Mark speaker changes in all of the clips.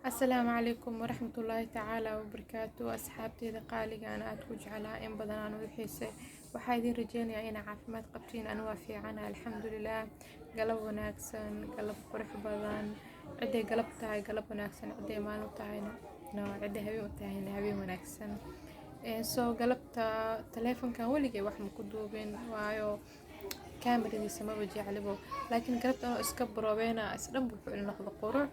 Speaker 1: السلام عليكم ورحمة الله تعالى وبركاته أصحابتي قالي أنا أتوج على إن بدن أنا وحيسة وحايدين رجيني أنا عافمات قبتين أنا وافي عنها الحمد لله قلب وناكسن قلب قرح بدن عدي قلب تاعي قلب وناكسن عدي مالو تاعينا نو عدي هبي تاعينا هبي وناكسن سو قلبت تليفون كان ولقي واحد مكدوبين وايو كاميرا دي سما بجي علبه لكن قلبت أنا اسكبرو بينا أسلم بفعل نقض قروح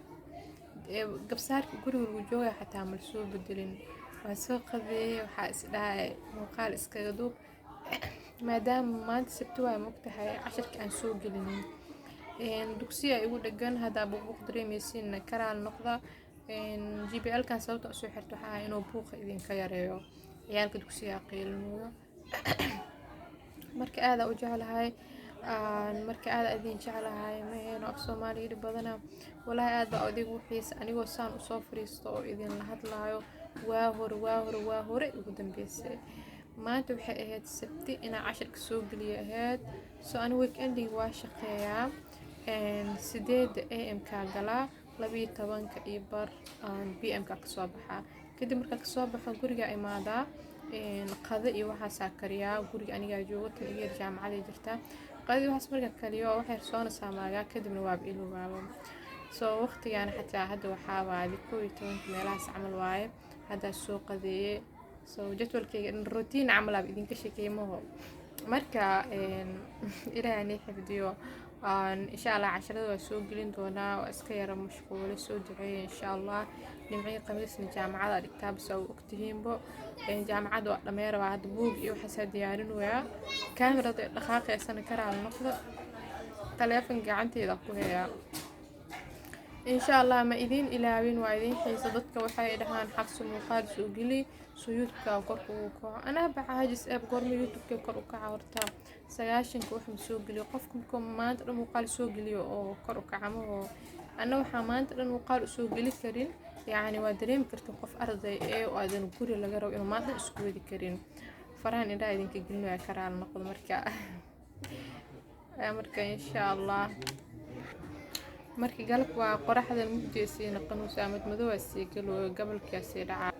Speaker 1: gabsaarka guriga lagu jooga xataa ma soo bedelin waan soo qadeeyay waxaa is dhahay muuqaal iskaga duub maadaama maanta sabti waa mogtahay casharka aan soo gelinin dugsiga igu dhagan hadda buuq dareemaysiin karaal noqda GPL kan sababta soo xirto waxaa inuu buuqa idinka yareeyo ciyaalka dugsiga qiilmooyo marka aad u jeclahay marka aad idin jeclahay meeno af Soomaaliyeed badana wallahi aad baa adigu xiisa anigoo saan u soo fariisto oo idin la hadlaayo waa hore ugu dambeysay maanta waxay ahayd sabti inaan casharka soo geliyo ahayd soo aan weekending waa shaqeeyaa 8 am ka galaa 12 iyo bar PM ka soo baxaa kadib marka ka soo baxo guriga imaadaa qada iyo waxa saakariya guriga aniga joogo kaliya jaamacada jirta qadi waxa marka kaliya waxay soo nasamaaga kadibna waa iluwaabo soo waqtigan xataa hadda waxa waadi 12 meelahaas camal waaye hadda soo qadeeyay soo jadwalkayga routine camal ah idinka sheekaymo marka ilaahay xifdiyo insha Allah casharada waa soo gelin doonaa waa iska yara mashquul soo duceeyay insha Allah nimcay qamiisna jaamacada dhigtaa soo ogtihiinbo jaamacada waa dhameer waa hadda buug iyo waxa diyaarinaya kaamirada dhaqaaqaysan karaa noqdo telefoon gacanteeda ku haya insha Allah ma idin ilaawin waa idin xiisa dadka waxay dhahaan xaqsu muuqaal soo geli suyudka korku ku ana bacaajis app gorma youtube kor u kaca horta 9 wax ma soo geliyo qofku maanta dhan muuqaal soo geliyo oo kor u kacamo ana waxa maanta dhan muuqaal soo geli karin يعني وادريم كرتو قف أرضي إيه وأذن كوري لجرو إنه ما أدري إسكوي ذكرين فرهن إذا إذن كجنوا كرال نقول مركا إن شاء الله مركي قلب وقرح هذا المجلسين نقنو سامد مدوسي قالوا قبل كاسي دعاء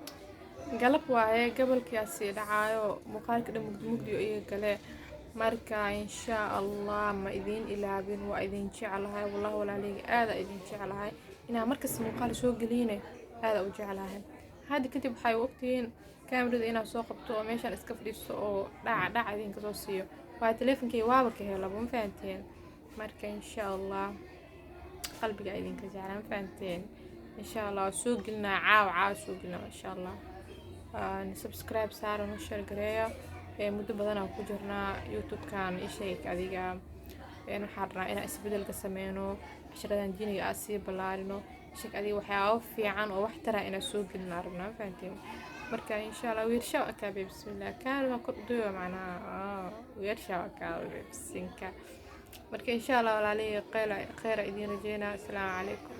Speaker 1: قلب وعي قبل كاسي دعاء مقال كده مقديو إيه قال مركا إن شاء الله ما إذن إلا بين وإذن شعلها والله ولا لي هذا إذن شعلها إنها مركز مقال سوق لينا هذا وجعلها هذه كتب حي وقتين كاميرا إنها سوقته وماشان إسكفري سو دع ذين كسوسيو وهالتليفون كي وابك هلا بون فانتين مركا إن شاء الله قلبي قاعدين كزعلان فانتين إن شاء الله سوق لنا عاو سوق لنا إن شاء الله نسبسكرايب صار ونشر قرية مدة بدنا وكجرنا يوتيوب كان إشي كذيقا إنه حرنا إنه إسبدل كسمينه عشرة جيني أسي بلارينو شك أدي وحياة في عن وحترة إنه سوق النارنا فهمتين مركا إن شاء الله ويرشوا أكابي بسم الله كان ما كنت ضيوة معنا ويرشوا أكابي بسنكا مركا إن شاء الله ولا لي خير إدين رجينا السلام عليكم.